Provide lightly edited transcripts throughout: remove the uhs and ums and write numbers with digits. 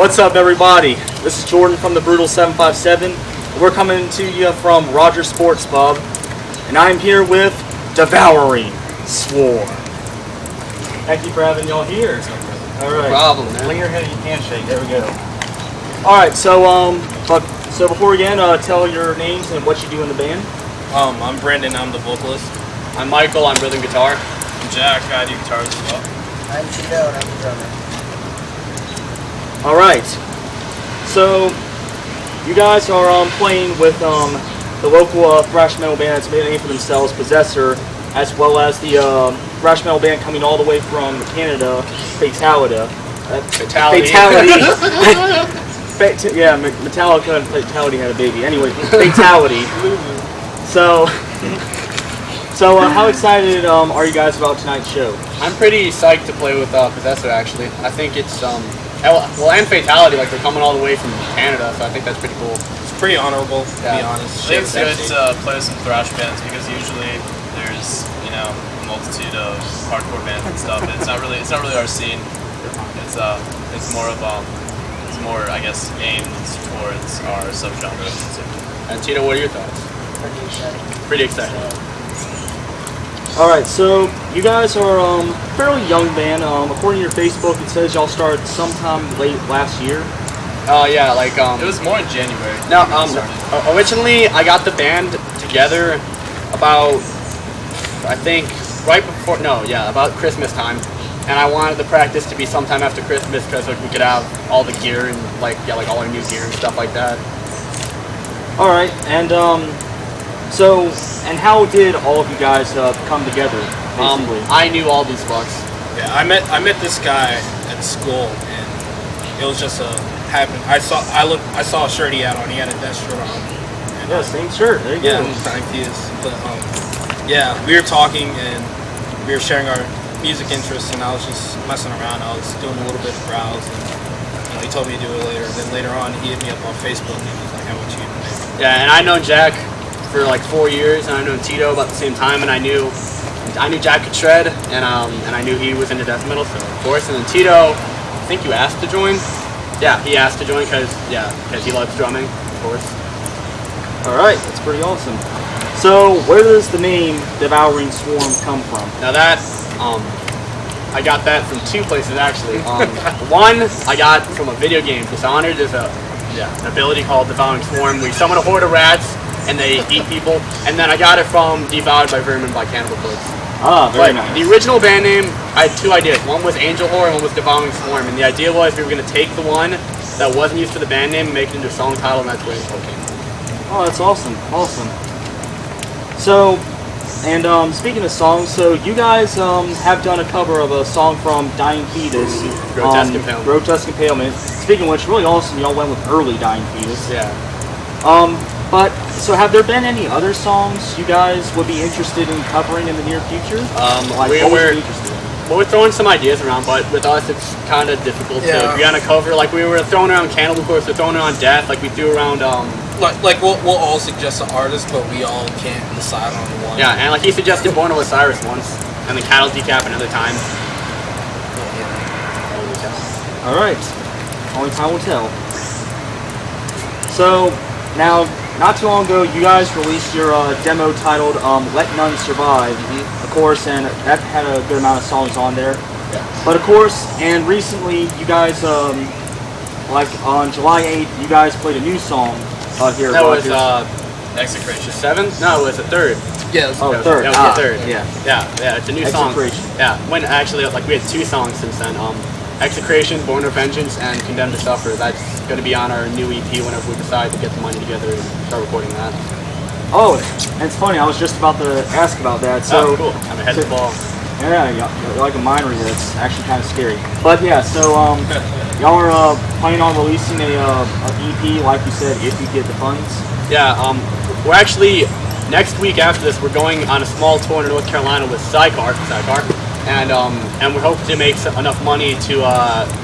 What's up, everybody? This is Jordan from the Brutal 757. We're coming to you from Rogers Sports Pub, and I'm here with Devouring Swarm. Thank you for having y'all here. All right. No problem, man. Lean your head, you handshake. There we go. All right. So before we begin, tell your names and what you do in the band. I'm Brandon. I'm the vocalist. I'm Michael. I'm rhythm guitar. I'm Jack. I do guitars as well. I'm Tito, and I'm the drummer. All right. So you guys are playing with the local thrash metal band that's made a name for themselves, Possessor, as well as the thrash metal band coming all the way from Canada, Fatality. Yeah, Metallica and Fatality had a baby. Anyway, Fatality. So how excited are you guys about tonight's show? I'm pretty psyched to play with Possessor, actually. I think it's, and Fatality, like, they're coming all the way from Canada, so I think that's pretty cool. It's pretty honorable, to be honest. I think it's good to play with some thrash bands because usually there's, a multitude of hardcore bands and stuff. It's not really our scene. It's more, I guess, aimed towards our subgenre. And Tito, what are your thoughts? Pretty excited. All right, so you guys are a fairly young band. According to your Facebook, it says y'all started sometime late last year. Yeah, like It was more in January. No, originally I got the band together about, I think, about Christmas time, and I wanted the practice to be sometime after Christmas because we could have all the gear and all our new gear and stuff like that. All right, and and how did all of you guys come together? Basically, I knew all these fucks. Yeah, I met this guy at school, and it was just happen. I saw a shirt he had on. He had a Death shirt on. And, yeah, same shirt. There you go. Thank you. But yeah, we were talking and we were sharing our music interests, and I was just messing around. I was doing a little bit of browse, and he told me to do it later. Then later on, he hit me up on Facebook, and he was like, "How about you?" Yeah, and I'd known Jack for like 4 years, and I'd known Tito about the same time, and I knew Jack could shred, and I knew he was into death metal, so of course. And then Tito, I think you asked to join. Yeah, he asked to join because he loves drumming, of course. All right, that's pretty awesome. So where does the name Devouring Swarm come from? Now that I got that from two places actually. One I got from a video game, Dishonored. There's an ability called Devouring Swarm where you summon a horde of rats and they eat people. And then I got it from Devoured by Vermin by Cannibal Corpse. Ah, very nice. The original band name, I had two ideas. One was Angel Whore and one was Devouring Swarm. And the idea was we were going to take the one that wasn't used for the band name and make it into a song title, and that's where it came. Oh, that's awesome. Awesome. So, and speaking of songs, so you guys have done a cover of a song from Dying Fetus. Grotesque Impalement. Grotesque Impalement. Speaking of which, really awesome. Y'all went with early Dying Fetus. Yeah. But, so have there been any other songs you guys would be interested in covering in the near future? We're throwing some ideas around, but with us it's kind of difficult to agree on a cover. Like we were throwing around Cannibal Corpse, we're throwing around Death, like we threw around we'll all suggest an artist, but we all can't decide on one. Yeah, and like he suggested Born of Osiris once, and then Cattle Decap another time. All right, only time will tell. So now, not too long ago, you guys released your demo titled "Let None Survive," of course, and that had a good amount of songs on there. Yeah. But of course, and recently, you guys, like on July 8th, you guys played a new song here. That was Execration. the 7th? No, it was the 3rd. Yeah, third. That was the 3rd. Yeah. It's a new song. Execration. Yeah, when actually, like we had 2 songs since then. Execration, Born of Vengeance, and Condemned to Suffer. That's going to be on our new EP whenever we decide to get the money together and start recording that. Oh, and it's funny, I was just about to ask about that. So, cool. I'm ahead of the ball. Yeah, you're like a mind reader. It's actually kind of scary. But yeah, so y'all are planning on releasing a EP, like you said, if you get the funds. Yeah, we're actually next week after this, we're going on a small tour in North Carolina with Sidecar, and we hope to make enough money to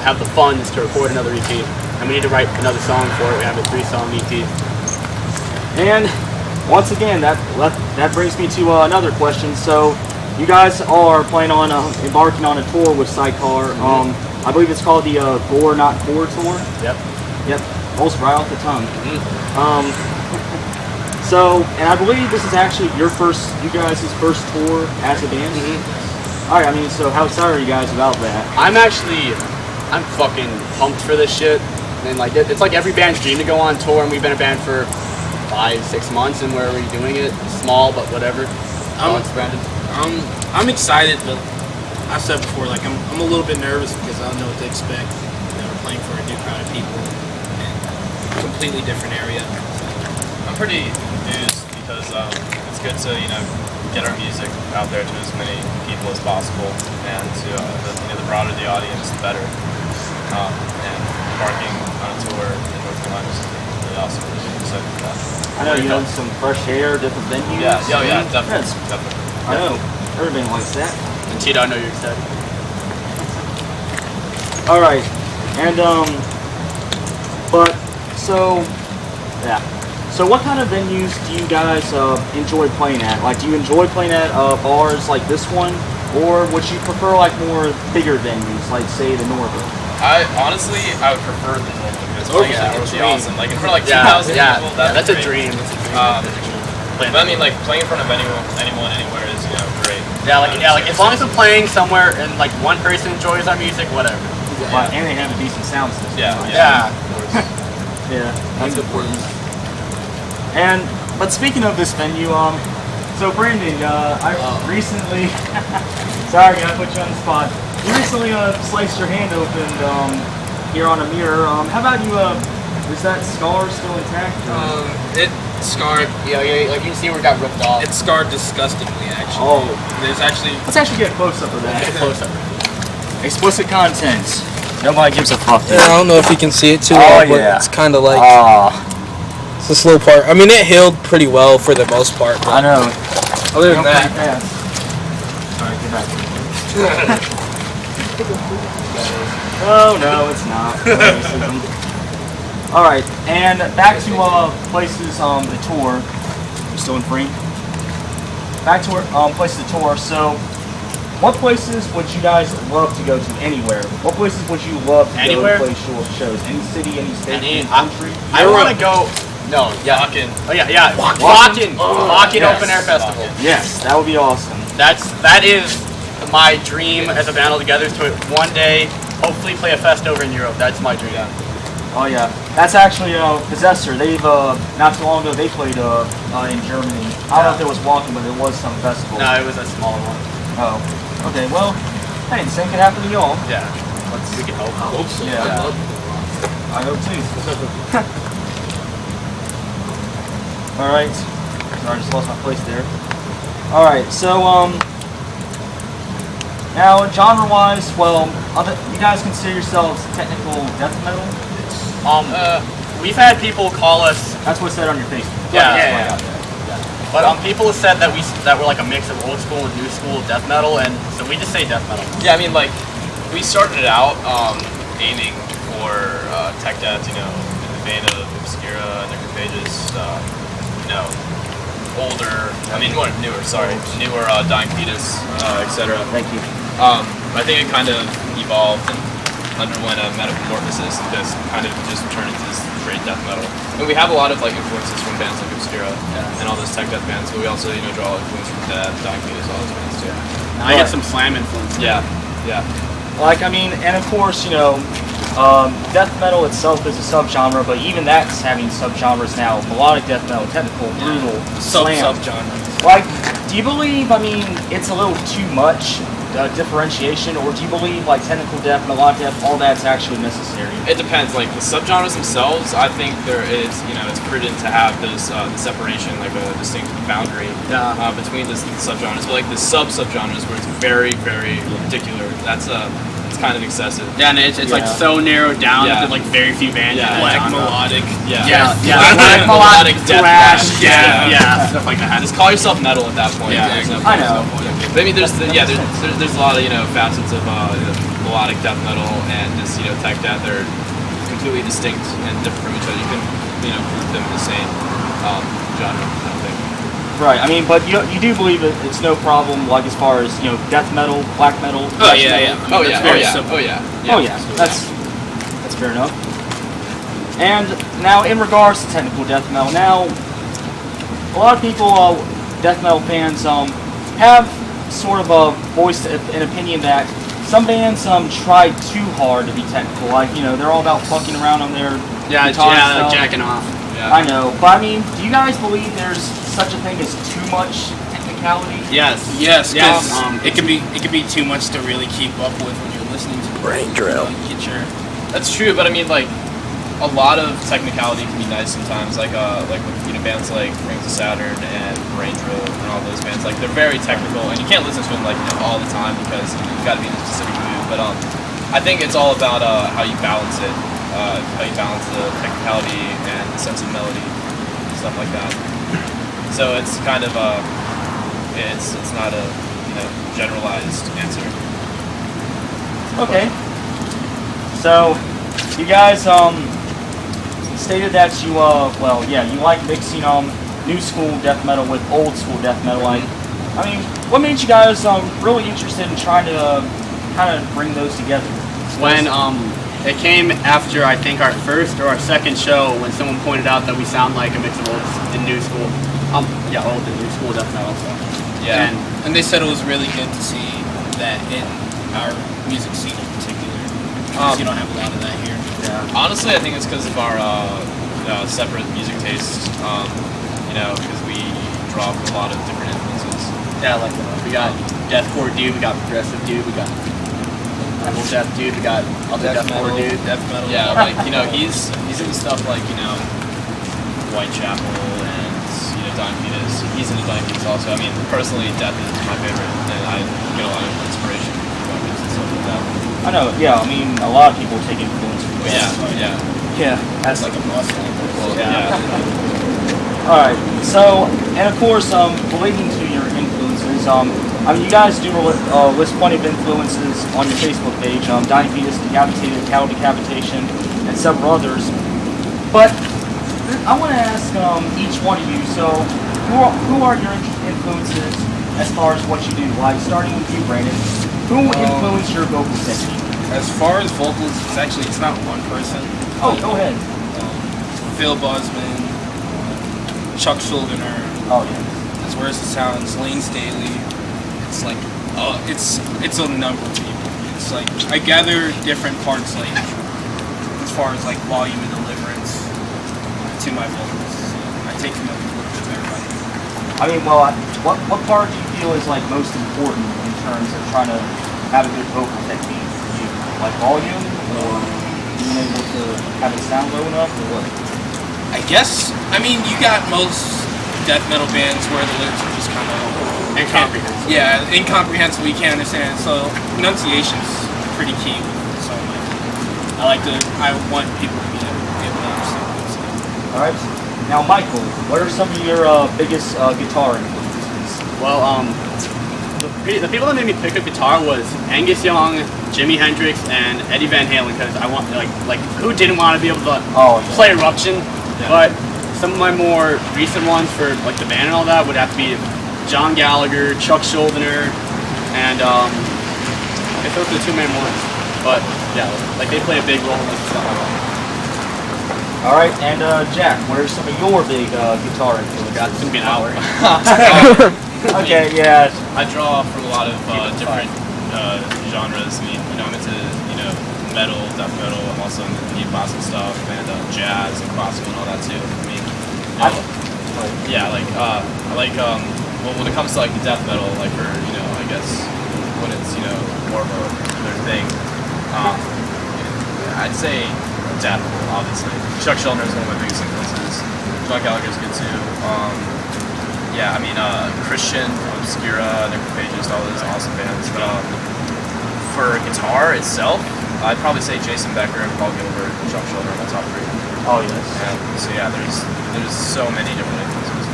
have the funds to record another EP. And we need to write another song for it. We have a 3-song EP. And once again, that brings me to another question. So, you guys are planning on embarking on a tour with Sidecar. I believe it's called the Gore Not Core Tour. Yep. Yep, rolls right off the tongue. Mm-hmm. So, and I believe this is actually you guys' first tour as a band. Mm-hmm. All right, I mean, so how excited are you guys about that? I'm fucking pumped for this shit. And like, it's like every band's dream to go on tour, and we've been a band for 5-6 months, and where are we doing it? Small, but whatever. Brandon. I'm excited, but I've said before, like I'm a little bit nervous because I don't know what to expect. You know, we're playing for a new crowd of people in a completely different area. I'm pretty enthused because it's good to get our music out there to as many people as possible, and to the broader the audience, the better. And embarking on a tour in North Carolina is really awesome. Really excited for that. I know you know some fresh air, different venues. Yeah, definitely. Yes. Definitely. I know. Everybody likes that. And Tito, I know you're excited. All right, and but so yeah. So what kind of venues do you guys enjoy playing at? Like, do you enjoy playing at bars like this one, or would you prefer like more bigger venues, like say the Northern? I would prefer the Northern because playing at it would be awesome. Like in front of like 2,000 people, that's a great. dream. But I mean, like playing in front of anyone, anywhere is great. Like as long as we're playing somewhere and like one person enjoys our music, whatever. Yeah. And they have a decent sound system. Yeah. Yeah, that's important. And but speaking of this venue, so Brandon, I recently, sorry, I put you on the spot. You recently sliced your hand open here on a mirror. How about you? Is that scar still intact? It scarred. Yeah, like you can see where it got ripped off. It scarred disgustingly, actually. Oh, Let's actually get a close up of that. Get close up. Explicit content. Nobody gives a fuck. Yeah, I don't know if you can see it too Oh, well, but yeah. it's kind of like Ah, it's a slow part. I mean, it healed pretty well for the most part. But I know. other than Pretty that, fast. Alright, get back. Oh no, it's not. Racism. Alright, and back to places the tour. We're still in frame. Back to places the tour. So, what places would you guys love to go to anywhere? What places would you love to Anywhere? go to play shows? Any city, any state, any I- country? I want to go. No, yeah. Wacken. Oh yeah. Wacken. Wacken Yes. Open Air Festival. Yes, that would be awesome. That is my dream as a band altogether to one day hopefully play a fest over in Europe. That's my dream. Oh yeah, that's actually Possessor. They've not too long ago they played in Germany. I don't know if it was Walking, but it was some festival. No, it was a smaller one. Oh, okay. Well, hey, the same could happen to y'all. Yeah. We can hope. I hope so. Yeah. I hope too. All right. Sorry, I just lost my place there. All right. So now genre-wise, well, you guys consider yourselves technical death metal? We've had people call us. That's what it said on your Facebook. Yeah. But people have said that we're like a mix of old school and new school death metal, and so we just say death metal. Yeah, I mean, like, we started out aiming for tech death, in the vein of Obscura and Necrophagus, older, newer Dying Fetus, etc. Thank you. I think it kind of evolved and underwent a metamorphosis and just kind of just turned into this straight death metal. And we have a lot of like influences from bands like Obscura and all those tech death bands, but we also draw influence from Death, Dying Fetus, all those bands too. I get some slam influence. Yeah. Like, I mean, and of course, death metal itself is a subgenre, but even that's having subgenres now. Melodic death metal, technical, brutal, slam. Subgenre. Like, do you believe, I mean, it's a little too much differentiation, or do you believe, like, technical death, melodic death, all that's actually necessary? It depends. Like the subgenres themselves, I think there is, it's prudent to have this separation, like a distinct boundary between the subgenres. But like the subgenres, where it's very, very particular, that's it's kind of excessive. Yeah, and it's like so narrowed down Yeah. that like very few bands. Yeah. in that Black genre. melodic. Yeah, Black melodic death thrash, thrash, stuff like that. Just call yourself metal at that point. Yeah, There's no I point, know. there's no point. But I mean, there's a lot of facets of melodic death metal and this tech death. They're completely distinct and different from each other. You can group them in the same genre. I don't think. Right. I mean, but you do believe that it's no problem, like as far as death metal, black metal. Oh thrash yeah, metal? yeah. I mean, Oh that's yeah, very simple. oh yeah. Oh yeah, that's fair enough. And now, in regards to technical death metal, now a lot of people, death metal fans, have sort of voiced an opinion that some bands try too hard to be technical. Like they're all about fucking around on their guitar and stuff. Jacking off. Yeah. I know, but I mean, do you guys believe there's such a thing as too much technicality? Yes. Yes, Yes. it can be too much to really keep up with when you're listening to Brain drill. Get your That's true, but I mean, like, a lot of technicality can be nice sometimes. Like with bands like Rings of Saturn and Brain Drill and all those bands. Like, they're very technical, and you can't listen to them all the time because you've got to be in a specific mood. But I think it's all about how you balance it, how you balance the technicality and the sense of melody, stuff like that. So it's kind of it's not a generalized answer. Okay. So, you guys stated that you you like mixing new school death metal with old school death metal. Like, I mean, what made you guys really interested in trying to kind of bring those together? When it came after I think our first or our second show when someone pointed out that we sound like a mix of old and new school. Old and new school death metal. So. Yeah. and they said it was really good to see that in our music scene in particular. Because you don't have a lot of that here. Yeah. Honestly, I think it's because of our separate music tastes. Because we draw from a lot of different influences. Yeah, like we got deathcore dude, we got progressive dude, we got metal death dude, we got other deathcore dude. Death metal. Yeah, like he's into stuff like Whitechapel and Dying Fetus. He's into Dying Fetus also. I mean, personally, Death is my favorite, and I get a lot of inspiration from it and stuff like that. I know. Yeah. I mean, a lot of people take influence from But yeah. Yeah. That's Like a muscle. Well, Yeah. yeah. All right. So, and of course, relating to your influences, I mean, you guys do list plenty of influences on your Facebook page. Dying Fetus, Decapitated, Cattle Decapitation, and several others. But I want to ask each one of you. So, who are your influences as far as what you do? Like, starting with you, Brandon. Who influenced your vocal technique? As far as vocals, it's not one person. Oh, go ahead. Phil Busman, Chuck Schuldiner, Oh yeah. as where's the sounds, Lane Staley. It's like it's a number of people. It's like I gather different parts, like as far as like volume and deliverance to my vocals. I take from a little bit of everybody. I mean, well, what part do you feel is like most important in terms of trying to have a good vocal technique for you? Like volume, or being able to have it sound low enough, or what? I guess you got most death metal bands where the lyrics are just kind of Incomprehensible. Yeah, incomprehensible. You can't understand. So enunciation's pretty key. So I want people to be able to understand what I'm saying. All right. Now, Michael, what are some of your biggest guitar influences? Well, the people that made me pick up guitar was Angus Young, Jimi Hendrix, and Eddie Van Halen, because I want like who didn't want to be able to play Eruption? Yeah. But some of my more recent ones for like the band and all that would have to be John Gallagher, Chuck Schuldiner, and I guess those are the two main ones. But yeah, like they play a big role in this stuff. All right, and Jack, what are some of your big guitar influences? God, it's gonna be an hour. Okay, yeah. I draw from a lot of different genres. I mean, I'm into metal, death metal. I'm also into neo-classical stuff and jazz and classical and all that too. I mean, I like when it comes to like the death metal, like for I guess when it's more of their thing. I'd say death, obviously. Chuck Schuldiner is one of my biggest influences. John Gallagher's good too. Christian, Obscura, Necrophagist, all those awesome bands. But for guitar itself, I'd probably say Jason Becker and Paul Gilbert and Chuck Schuldiner are my top three. Oh yes. And so yeah, there's so many different influences.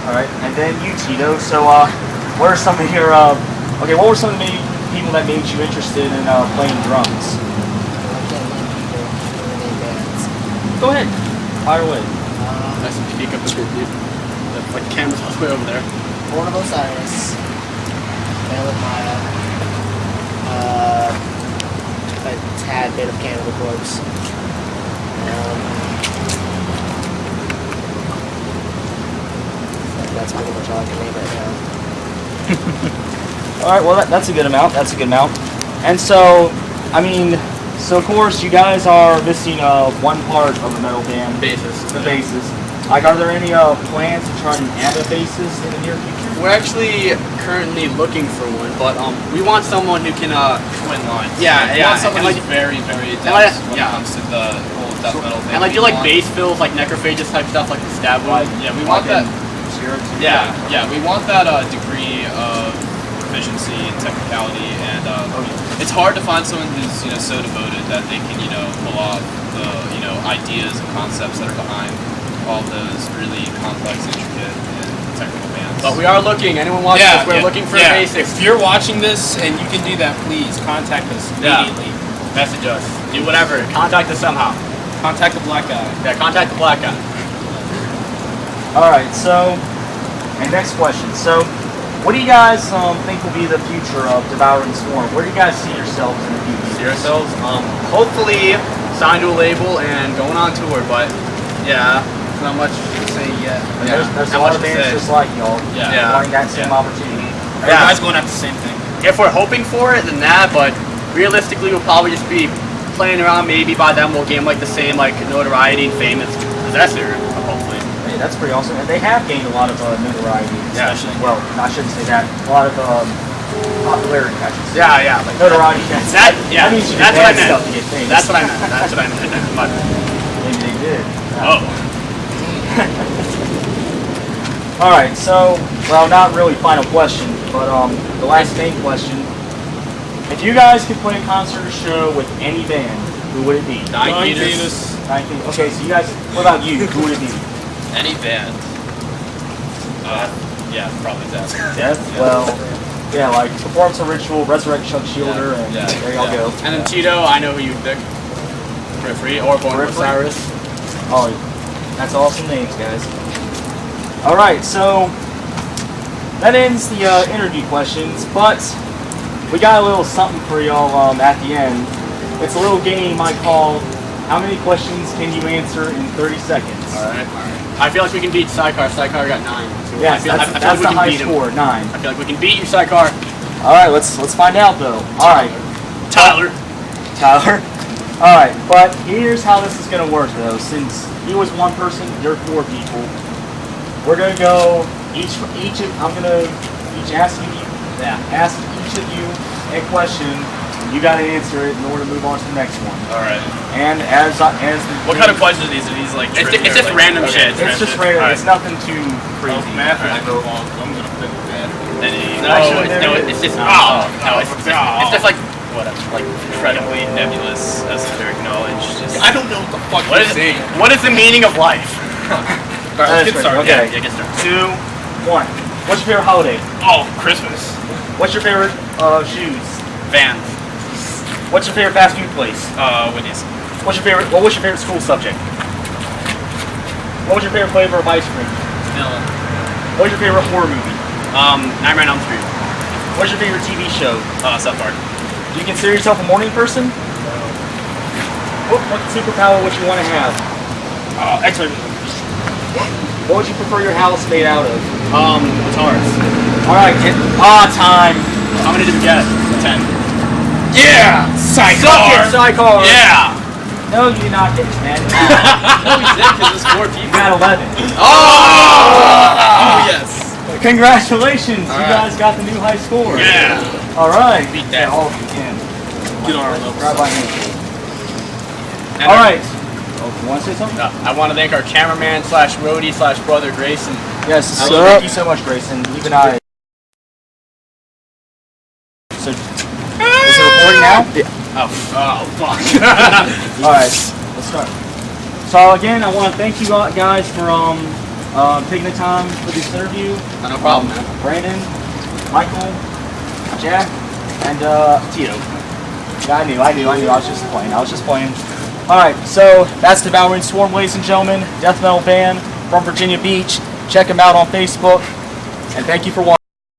All right, and then you, Tito. So, what are some of your what were some of the people that made you interested in playing drums? Go ahead, fire away. Nice to speak up a bit, dude. Like the camera's all the way over there. Born of Osiris. Cannibal Maya. A tad bit of Cannibal Corpse. That's pretty much all I can name right now. All right, well that's a good amount. That's a good amount. And so, I mean, so of course you guys are missing one part of the metal band, Bassist. the bassist. Like, are there any plans to try to add a bassist in the near future? We're actually currently looking for one, but we want someone who can Twin lines. Yeah, We yeah, want someone and who's very, very adept like- when yeah. it comes to the whole death metal thing. and like We do like want- bass fills, like necrophagus type stuff, like the stab wound. Yeah, we want that. Yeah. Yeah, we want that degree of proficiency and technicality, and it's hard to find someone who's so devoted that they can pull off the ideas and concepts that are behind all those really complex, intricate, and technical bands. But we are looking. Anyone watching this? We're looking for a bassist. If you're watching this and you can do that, please contact us Yeah. immediately. Message us. Do whatever. Contact us somehow. Contact the black guy. Yeah, contact the black guy. All right, so, and next question. So, what do you guys think will be the future of Devouring Swarm? Where do you guys see yourselves in the future? See ourselves. Hopefully signed to a label and going on tour. But yeah, not much to say yet. And Yeah. there's a Not lot much of to bands say. just like y'all, Yeah. wanting that same opportunity. Everybody's going at the same thing. If we're hoping for it, then that. But realistically, we'll probably just be playing around. Maybe by then we'll gain like the same like notoriety and fame as Possessor. Hopefully. Hey, that's pretty awesome. And they have gained a lot of notoriety, Yeah. especially, well, I shouldn't say that, a lot of popularity catches. Yeah, yeah. Like Notoriety catches. that. Yeah. That means you That's did what I bad meant. stuff to get famous. That's what I meant. That's what I meant. But, Maybe they did. oh. All right, so, well, not really final question, but the last main question. If you guys could play a concert or show with any band, who would it be? Dying Fetus. Okay, so you guys, what about you? Who would it be? Any band. Yeah, probably Death. Death? Well, yeah, like Performance of Ritual, Resurrect Chuck Shielder, and Yeah, there y'all go. And then Tito, I know who you'd pick. Periphery or Born with Periphery? Osiris. Oh, that's awesome names, guys. All right, so that ends the interview questions, but we got a little something for y'all at the end. It's a little game I call How Many Questions Can You Answer in 30 Seconds? Alright. I feel like we can beat Sidecar. Sidecar got 9. So Yes, I feel that's like the we can high beat him. score, 9. I feel like we can beat you, Sidecar. All right, let's find out though. All right, Tyler. Tyler. All right, but here's how this is gonna work though. Since he was one person, you're 4 people. We're gonna go I'm gonna ask each of you a question. You gotta answer it in order to move on to the next one. Alright. And as What kind of questions are these? Are these like It's trivia just or, random shit. It's just random. random. It's nothing too crazy. Math is Alright. go long, so I'm gonna pick that. Any It's just it's just like whatever, like incredibly nebulous, esoteric knowledge. Just I don't know what the fuck what you're is saying. what is the meaning of life? Alright, let's get started. Okay. Yeah, get started. 2, 1. What's your favorite holiday? Oh, Christmas. What's your favorite shoes? Vans. What's your favorite fast food place? Wendy's. What was your favorite school subject? What was your favorite flavor of ice cream? Vanilla. What was your favorite horror movie? Nightmare on Elm Street. What's your favorite TV show? South Park. Do you consider yourself a morning person? What superpower would you want to have? X-ray. What would you prefer your house made out of? Guitars. Alright, time. How many did we get? 10. Yeah! Suck it, Sidecar! Sidecar! Yeah! No, you did not get it, man. No, we did because it's 4 You people. got 11. Oh, yes! Congratulations, you Alright. guys got the new high score. Yeah! Alright. Beat that. All of you can. Get on our level. Grab my hand. And Alright. Oh, you want to say something? I want to thank our cameraman / roadie / brother Grayson. Yes, thank you so much, Grayson. Even I. So, is it recording now? Oh fuck. Alright, let's start. So again, I want to thank you guys for taking the time for this interview. No problem, man. Brandon, Michael, Jack, and Tito. Yeah, I knew. I was just playing. Alright, so that's Devouring Swarm, ladies and gentlemen. Death metal band from Virginia Beach. Check him out on Facebook. And thank you for watching.